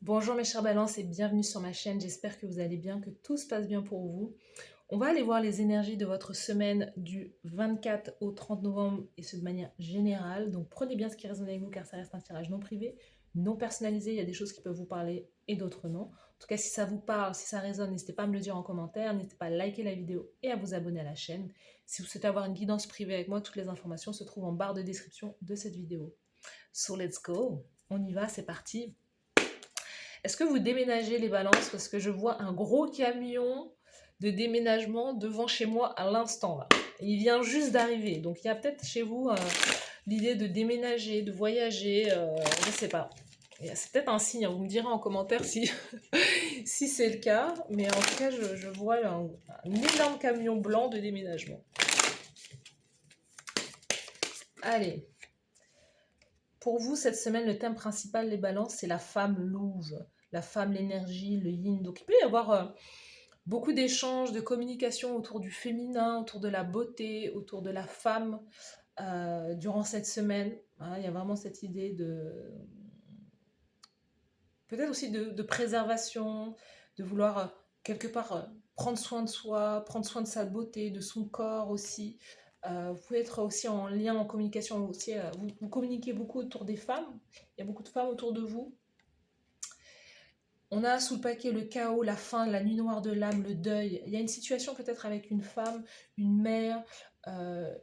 Bonjour mes chers balances et bienvenue sur ma chaîne, j'espère que vous allez bien, que tout se passe bien pour vous. On va aller voir les énergies de votre semaine du 24 au 30 novembre et ce de manière générale. Donc prenez bien ce qui résonne avec vous car ça reste un tirage non privé, non personnalisé, il y a des choses qui peuvent vous parler et d'autres non. En tout cas si ça vous parle, si ça résonne, n'hésitez pas à me le dire en commentaire, n'hésitez pas à liker la vidéo et à vous abonner à la chaîne. Si vous souhaitez avoir une guidance privée avec moi, toutes les informations se trouvent en barre de description de cette vidéo. So let's go, on y va, c'est parti. Est-ce que vous déménagez les balances? Parce que je vois un gros camion de déménagement devant chez moi à l'instant là. Il vient juste d'arriver. Donc il y a peut-être chez vous l'idée de déménager, de voyager, je ne sais pas. C'est peut-être un signe, hein. Vous me direz en commentaire si, si c'est le cas. Mais en tout cas, je vois un énorme camion blanc de déménagement. Allez. Pour vous, cette semaine, le thème principal, les balances, c'est la femme louve. La femme, l'énergie, le yin. Donc il peut y avoir beaucoup d'échanges, de communication autour du féminin, autour de la beauté, autour de la femme durant cette semaine. Hein, il y a vraiment cette idée de... Peut-être aussi de préservation, de vouloir quelque part prendre soin de soi, prendre soin de sa beauté, de son corps aussi. Vous pouvez être aussi en lien, en communication aussi. Vous communiquez beaucoup autour des femmes. Il y a beaucoup de femmes autour de vous. On a sous le paquet le chaos, la faim, la nuit noire de l'âme, le deuil. Il y a une situation peut-être avec une femme, une mère,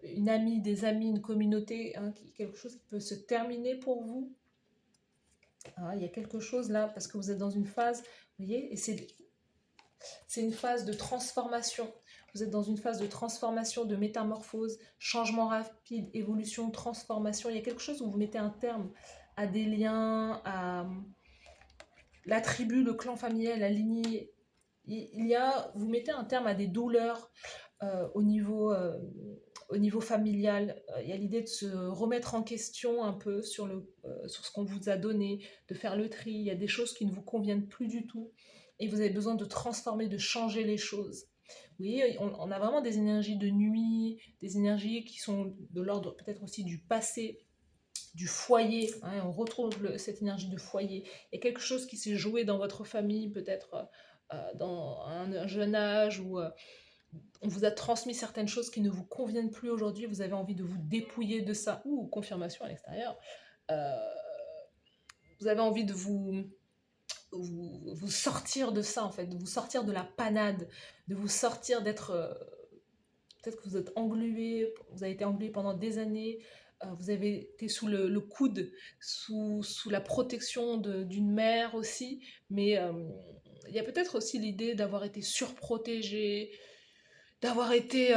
une amie, des amis, une communauté, hein, quelque chose qui peut se terminer pour vous. Ah, il y a quelque chose là, parce que vous êtes dans une phase, vous voyez, et c'est une phase de transformation. Vous êtes dans une phase de transformation, de métamorphose, changement rapide, évolution, transformation. Il y a quelque chose où vous mettez un terme à des liens, à la tribu, le clan familial, la lignée. Vous mettez un terme à des douleurs au niveau familial. Il y a l'idée de se remettre en question un peu sur ce qu'on vous a donné, de faire le tri. Il y a des choses qui ne vous conviennent plus du tout et vous avez besoin de transformer, de changer les choses. Oui, on a vraiment des énergies de nuit, des énergies qui sont de l'ordre peut-être aussi du passé, du foyer, hein, on retrouve cette énergie de foyer. Il y a quelque chose qui s'est joué dans votre famille, peut-être dans un jeune âge, où on vous a transmis certaines choses qui ne vous conviennent plus aujourd'hui, vous avez envie de vous dépouiller de ça, ou confirmation à l'extérieur, euh, vous avez envie de vous sortir de ça, en fait, de vous sortir de la panade, de vous sortir d'être... peut-être que vous êtes englué, vous avez été englué pendant des années, vous avez été sous le coude, sous la protection d'une mère aussi, mais il y a peut-être aussi l'idée d'avoir été surprotégé, d'avoir été...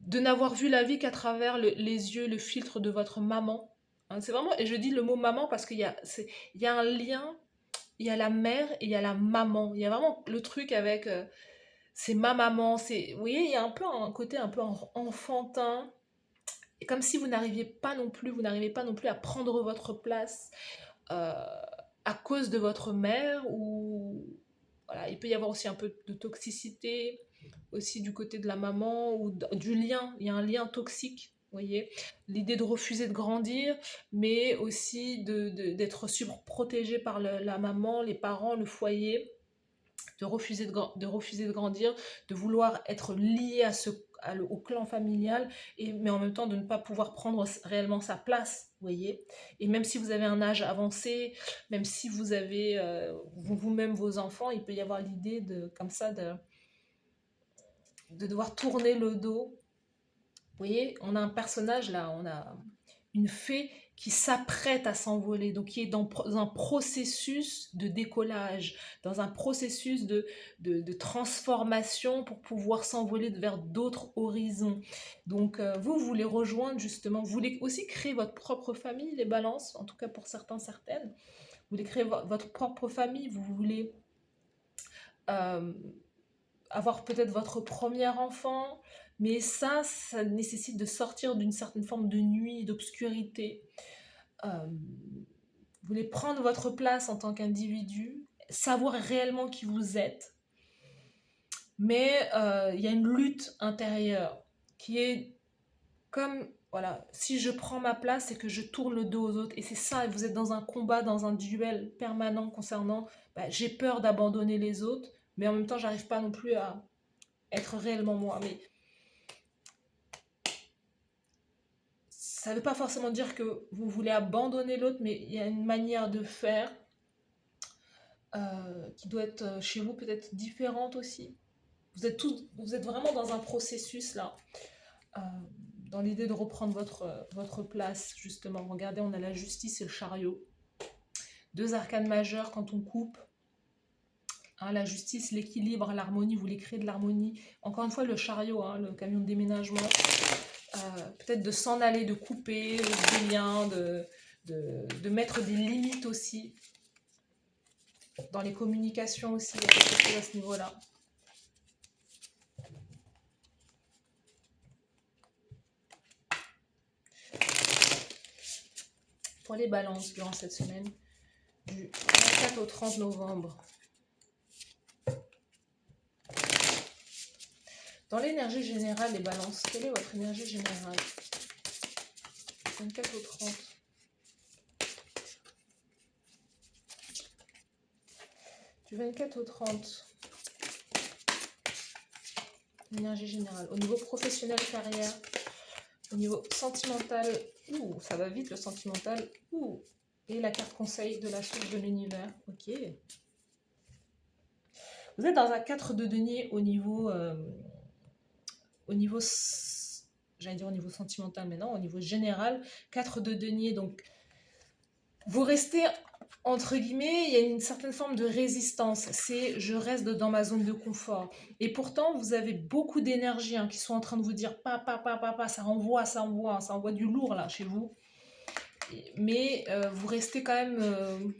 de n'avoir vu la vie qu'à travers les yeux, le filtre de votre maman. Hein, c'est vraiment, et je dis le mot maman parce il y a un lien, il y a la mère et il y a la maman. Il y a vraiment le truc avec... c'est ma maman, vous voyez, il y a un peu un côté un peu enfantin, et comme si vous n'arrivez pas non plus à prendre votre place euh, à cause de votre mère, ou voilà, il peut y avoir aussi un peu de toxicité, aussi du côté de la maman, ou du lien, il y a un lien toxique. Vous voyez, l'idée de refuser de grandir, mais aussi d'être surprotégé par la maman, les parents, le foyer, de refuser de grandir, de vouloir être lié au clan familial, mais en même temps de ne pas pouvoir prendre réellement sa place, vous voyez. Et même si vous avez un âge avancé, même si vous avez vous-même vos enfants, il peut y avoir l'idée comme ça, de devoir tourner le dos. Vous voyez, on a un personnage là, on a une fée qui s'apprête à s'envoler, donc qui est dans un processus de décollage, dans un processus de transformation pour pouvoir s'envoler vers d'autres horizons. Donc vous voulez rejoindre justement, vous voulez aussi créer votre propre famille, les balances, en tout cas pour certains, certaines. Vous voulez créer votre propre famille, vous voulez euh, avoir peut-être votre premier enfant, mais ça nécessite de sortir d'une certaine forme de nuit, d'obscurité. Vous voulez prendre votre place en tant qu'individu, savoir réellement qui vous êtes, mais il y a une lutte intérieure qui est comme, voilà, si je prends ma place, c'est que je tourne le dos aux autres. Et c'est ça, vous êtes dans un combat, dans un duel permanent concernant, bah, j'ai peur d'abandonner les autres, mais en même temps, j'arrive pas non plus à être réellement moi. Mais ça ne veut pas forcément dire que vous voulez abandonner l'autre, mais il y a une manière de faire qui doit être chez vous peut-être différente aussi. Vous êtes vraiment dans un processus là, euh, dans l'idée de reprendre votre place, justement. Regardez, on a la justice et le chariot. Deux arcanes majeures quand on coupe. Hein, la justice, l'équilibre, l'harmonie, vous voulez créer de l'harmonie. Encore une fois, le chariot, hein, le camion de déménagement. Peut-être de s'en aller, de couper des liens, de mettre des limites aussi. Dans les communications aussi, il y a quelque chose à ce niveau-là. Pour les balances durant cette semaine, du 24 au 30 novembre. Dans l'énergie générale, les balances, quelle est votre énergie générale? 24 au 30. Du 24 au 30. Énergie générale. Au niveau professionnel, carrière. Au niveau sentimental, ça va vite le sentimental. Et la carte conseil de la source de l'univers. Ok. Vous êtes dans un 4 de denier au niveau j'allais dire au niveau sentimental, mais non, au niveau général, 4 de denier, donc vous restez, entre guillemets, il y a une certaine forme de résistance, c'est je reste dans ma zone de confort, et pourtant vous avez beaucoup d'énergie qui sont en train de vous dire, pas, ça envoie du lourd là chez vous, mais vous restez quand même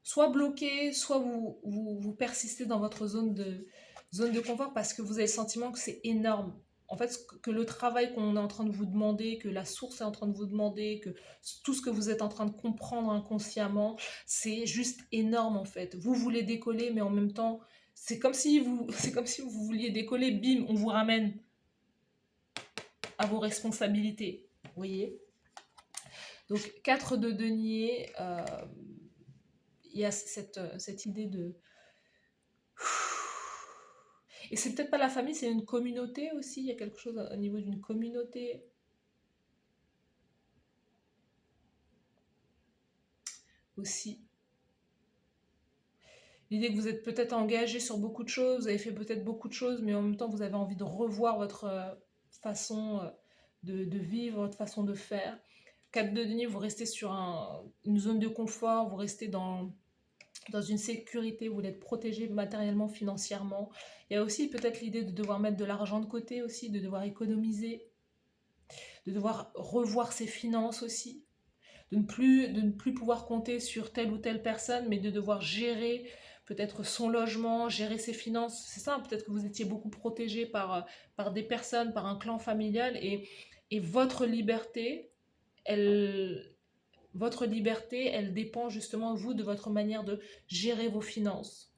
soit bloqué, soit vous persistez dans votre zone de confort parce que vous avez le sentiment que c'est énorme. En fait, que le travail qu'on est en train de vous demander, que la source est en train de vous demander, que tout ce que vous êtes en train de comprendre inconsciemment, c'est juste énorme en fait. Vous voulez décoller, mais en même temps, c'est comme si vous vouliez décoller, bim, on vous ramène à vos responsabilités. Vous voyez? Donc, 4 de denier, il y a cette idée de... Et c'est peut-être pas la famille, c'est une communauté aussi. Il y a quelque chose au niveau d'une communauté. Aussi. L'idée que vous êtes peut-être engagé sur beaucoup de choses, vous avez fait peut-être beaucoup de choses, mais en même temps, vous avez envie de revoir votre façon de vivre, votre façon de faire. 4 de denier, vous restez sur une zone de confort, vous restez dans une sécurité, vous voulez être protégé matériellement, financièrement. Il y a aussi peut-être l'idée de devoir mettre de l'argent de côté aussi, de devoir économiser, de devoir revoir ses finances aussi, de ne plus pouvoir compter sur telle ou telle personne, mais de devoir gérer peut-être son logement, gérer ses finances. C'est ça, peut-être que vous étiez beaucoup protégé par des personnes, par un clan familial, et elle, votre liberté, elle dépend justement, vous, de votre manière de gérer vos finances.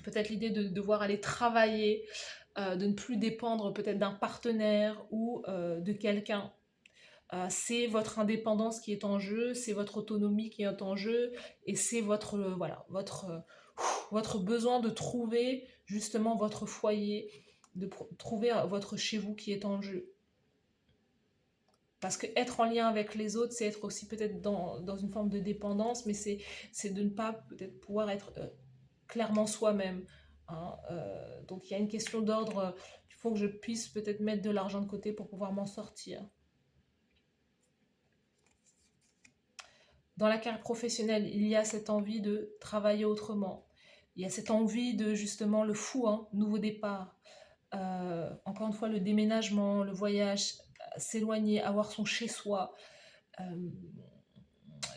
Peut-être l'idée de devoir aller travailler, de ne plus dépendre peut-être d'un partenaire ou de quelqu'un. C'est votre indépendance qui est en jeu, c'est votre autonomie qui est en jeu, et c'est votre besoin de trouver justement votre foyer, de trouver votre chez vous qui est en jeu. Parce que être en lien avec les autres, c'est être aussi peut-être dans une forme de dépendance, mais c'est de ne pas peut-être pouvoir être clairement soi-même. Hein. Donc il y a une question d'ordre, il faut que je puisse peut-être mettre de l'argent de côté pour pouvoir m'en sortir. Dans la carrière professionnelle, il y a cette envie de travailler autrement. Il y a cette envie de justement le fou, nouveau départ. Encore une fois, le déménagement, le voyage, s'éloigner, avoir son chez-soi.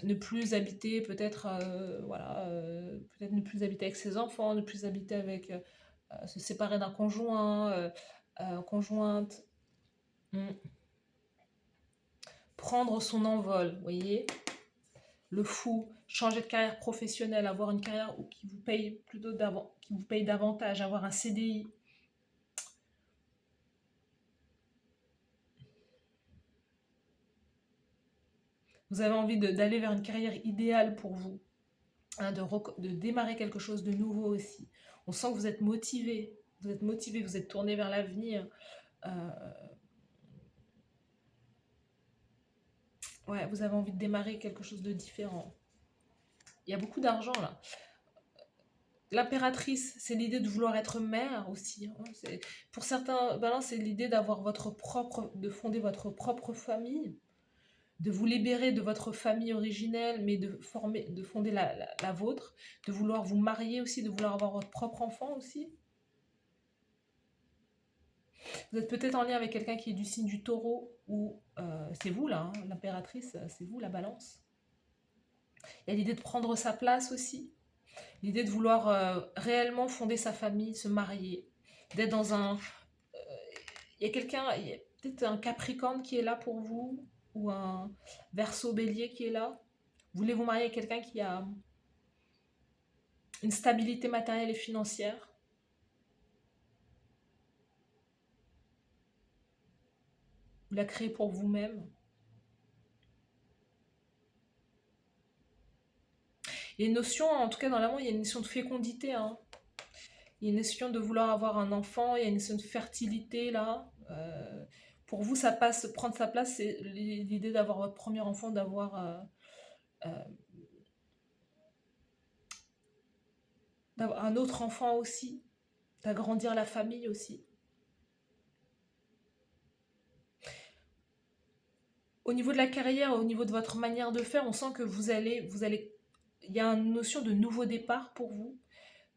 Ne plus habiter peut-être peut-être ne plus habiter avec ses enfants, ne plus habiter avec se séparer d'un conjoint, conjointe. Prendre son envol, vous voyez, le fou, changer de carrière professionnelle, avoir une carrière qui vous paye qui vous paye davantage, avoir un CDI. Vous avez envie d'aller vers une carrière idéale pour vous, hein, de démarrer quelque chose de nouveau aussi. On sent que vous êtes motivé, vous êtes tourné vers l'avenir. Euh, ouais, vous avez envie de démarrer quelque chose de différent. Il y a beaucoup d'argent là. L'impératrice, c'est l'idée de vouloir être mère aussi, hein. Pour certains balances, c'est l'idée de fonder votre propre famille, de vous libérer de votre famille originelle, mais de fonder la vôtre, de vouloir vous marier aussi, de vouloir avoir votre propre enfant aussi. Vous êtes peut-être en lien avec quelqu'un qui est du signe du taureau, ou c'est vous là, hein, l'impératrice, c'est vous la balance. Il y a l'idée de prendre sa place aussi, l'idée de vouloir réellement fonder sa famille, se marier, d'être dans un... il y a quelqu'un, il y a peut-être un Capricorne qui est là pour vous, ou un Verseau Bélier qui est là. Voulez vous marier avec quelqu'un qui a une stabilité matérielle et financière. Vous la créez pour vous-même. Il y a une notion, en tout cas dans l'amour, il y a une notion de fécondité, hein. Il y a une notion de vouloir avoir un enfant, il y a une notion de fertilité là. Pour vous, ça passe, prendre sa place, c'est l'idée d'avoir votre premier enfant, euh, d'avoir un autre enfant aussi, d'agrandir la famille aussi. Au niveau de la carrière, au niveau de votre manière de faire, on sent que il y a une notion de nouveau départ pour vous,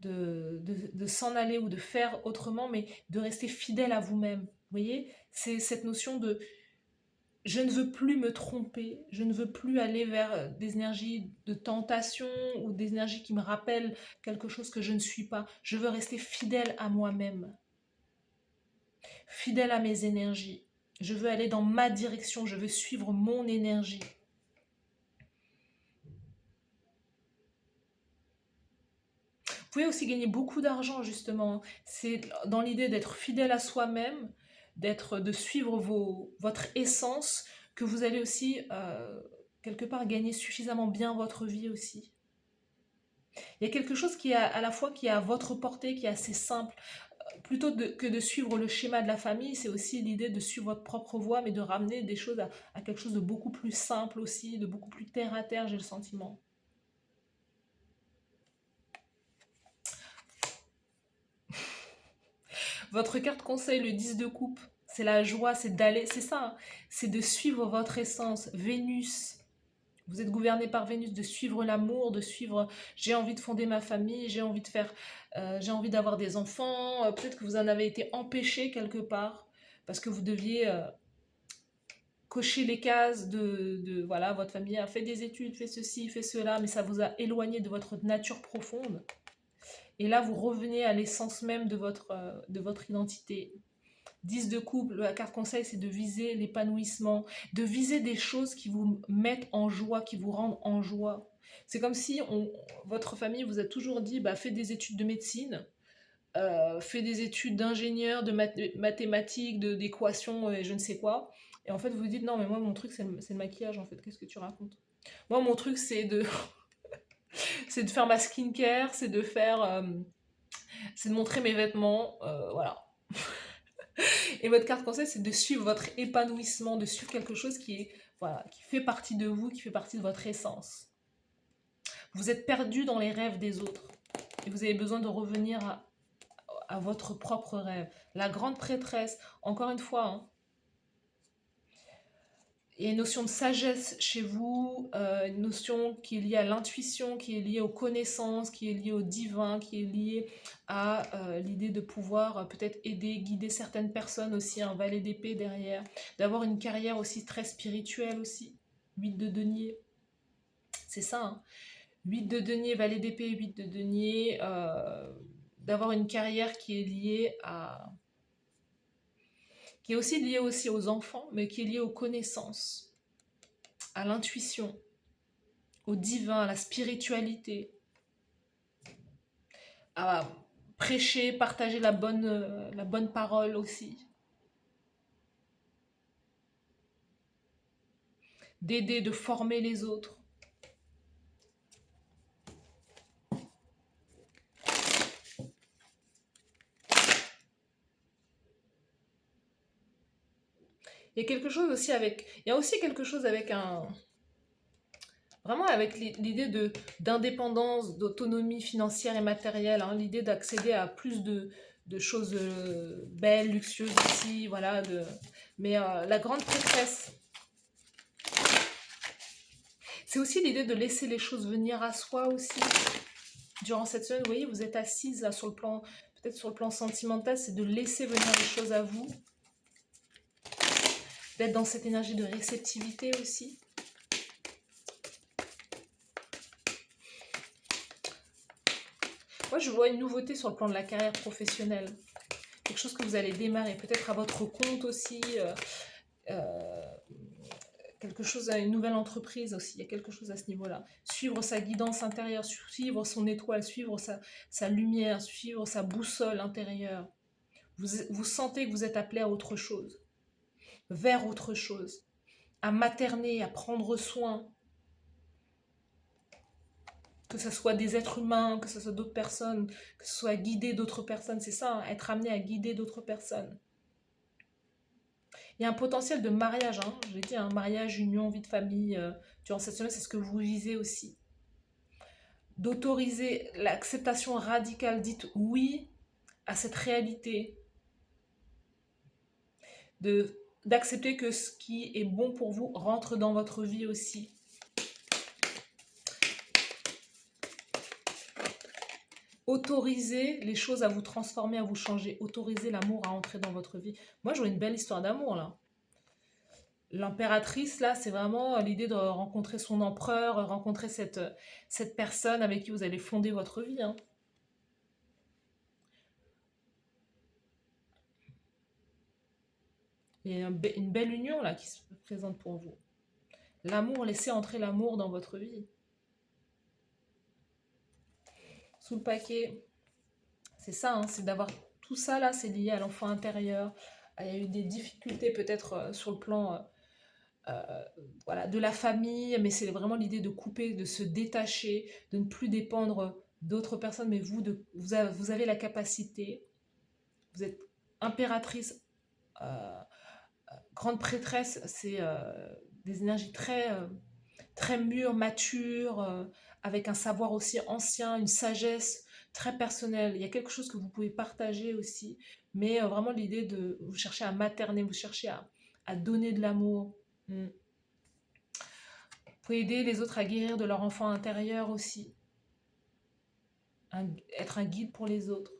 de s'en aller ou de faire autrement, mais de rester fidèle à vous-même. Vous voyez, c'est cette notion de je ne veux plus me tromper, je ne veux plus aller vers des énergies de tentation ou des énergies qui me rappellent quelque chose que je ne suis pas. Je veux rester fidèle à moi-même, fidèle à mes énergies. Je veux aller dans ma direction, je veux suivre mon énergie. Vous pouvez aussi gagner beaucoup d'argent, justement. C'est dans l'idée d'être fidèle à soi-même, de suivre votre essence, que vous allez aussi, quelque part, gagner suffisamment bien votre vie aussi. Il y a quelque chose qui est à la fois qui est à votre portée, qui est assez simple. Que de suivre le schéma de la famille, c'est aussi l'idée de suivre votre propre voie, mais de ramener des choses à quelque chose de beaucoup plus simple aussi, de beaucoup plus terre à terre, j'ai le sentiment. Votre carte conseil, le 10 de coupe, c'est la joie, c'est d'aller, c'est ça, hein, c'est de suivre votre essence. Vénus, vous êtes gouverné par Vénus, de suivre l'amour, de suivre, j'ai envie de fonder ma famille, j'ai envie d'avoir des enfants, peut-être que vous en avez été empêché quelque part, parce que vous deviez cocher les cases voilà, votre famille a fait des études, fait ceci, fait cela, mais ça vous a éloigné de votre nature profonde. Et là, vous revenez à l'essence même de votre identité. 10 de couple, la carte conseil, c'est de viser l'épanouissement, de viser des choses qui vous mettent en joie, qui vous rendent en joie. C'est comme si votre famille vous a toujours dit, bah, fais des études de médecine, fais des études d'ingénieur, de mathématiques, d'équations et je ne sais quoi. Et en fait, vous vous dites, non, mais moi, mon truc, c'est le maquillage, en fait. Qu'est-ce que tu racontes? Moi, mon truc, c'est de faire ma skincare, c'est de montrer mes vêtements, voilà. Et votre carte conseil, c'est de suivre votre épanouissement, de suivre quelque chose voilà, qui fait partie de vous, qui fait partie de votre essence. Vous êtes perdu dans les rêves des autres et vous avez besoin de revenir à votre propre rêve. La grande prêtresse, encore une fois, hein, il y a une notion de sagesse chez vous, une notion qui est liée à l'intuition, qui est liée aux connaissances, qui est liée au divin, qui est liée à l'idée de pouvoir peut-être aider, guider certaines personnes aussi, un valet d'épée derrière, d'avoir une carrière aussi très spirituelle aussi. 8 de denier, c'est ça, hein. 8 de denier, valet d'épée, 8 de denier, d'avoir une carrière qui est aussi liée aussi aux enfants, mais qui est liée aux connaissances, à l'intuition, au divin, à la spiritualité, à prêcher, partager la bonne parole aussi. d'aider, de former les autres. Il y a quelque chose aussi avec, il y a aussi quelque chose avec vraiment avec l'idée d'indépendance, d'autonomie financière et matérielle, hein, l'idée d'accéder à plus de choses belles, luxueuses aussi, voilà. Mais la grande prêtresse, c'est aussi l'idée de laisser les choses venir à soi aussi. Durant cette semaine, vous voyez, vous êtes assise là sur le plan, peut-être sur le plan sentimental, c'est de laisser venir les choses à vous, d'être dans cette énergie de réceptivité aussi. Moi, je vois une nouveauté sur le plan de la carrière professionnelle. Quelque chose que vous allez démarrer, peut-être à votre compte aussi, euh, quelque chose à une nouvelle entreprise aussi. Il y a quelque chose à ce niveau-là. Suivre sa guidance intérieure, suivre son étoile, suivre sa lumière, suivre sa boussole intérieure. Vous sentez que vous êtes appelé à autre chose, vers autre chose, à materner, à prendre soin, que ce soit des êtres humains, que ce soit d'autres personnes, que ce soit guider d'autres personnes, c'est ça, hein, être amené à guider d'autres personnes. Il y a un potentiel de mariage, hein, j'ai dit, un mariage, union, vie de famille, durant cette semaine, c'est ce que vous visez aussi. D'autoriser l'acceptation radicale, dites oui à cette réalité, d'accepter que ce qui est bon pour vous rentre dans votre vie aussi. Autorisez les choses à vous transformer, à vous changer. Autorisez l'amour à entrer dans votre vie. Moi, je vois une belle histoire d'amour, là. L'impératrice, là, c'est vraiment l'idée de rencontrer son empereur, rencontrer cette personne avec qui vous allez fonder votre vie, hein. Il y a une belle union, là, qui se présente pour vous. L'amour, laissez entrer l'amour dans votre vie. Sous le paquet, c'est ça, hein, c'est d'avoir tout ça là, c'est lié à l'enfant intérieur. Il y a eu des difficultés peut-être sur le plan voilà, de la famille, mais c'est vraiment l'idée de couper, de se détacher, de ne plus dépendre d'autres personnes, mais vous avez la capacité, vous êtes impératrice, euh, grande prêtresse, c'est des énergies très mûres, matures, avec un savoir aussi ancien, une sagesse très personnelle. Il y a quelque chose que vous pouvez partager aussi, mais vraiment l'idée de vous chercher à materner, vous cherchez à donner de l'amour. Mm. Vous pouvez aider les autres à guérir de leur enfant intérieur aussi, être un guide pour les autres.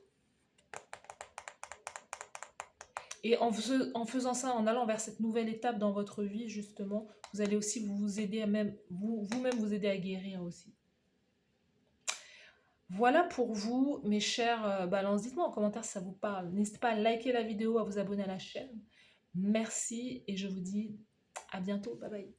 Et en faisant ça, en allant vers cette nouvelle étape dans votre vie, justement, vous allez aussi vous aider à même, vous-même vous aider à guérir aussi. Voilà pour vous, mes chers balances. Dites-moi en commentaire si ça vous parle. N'hésitez pas à liker la vidéo, à vous abonner à la chaîne. Merci et je vous dis à bientôt. Bye bye.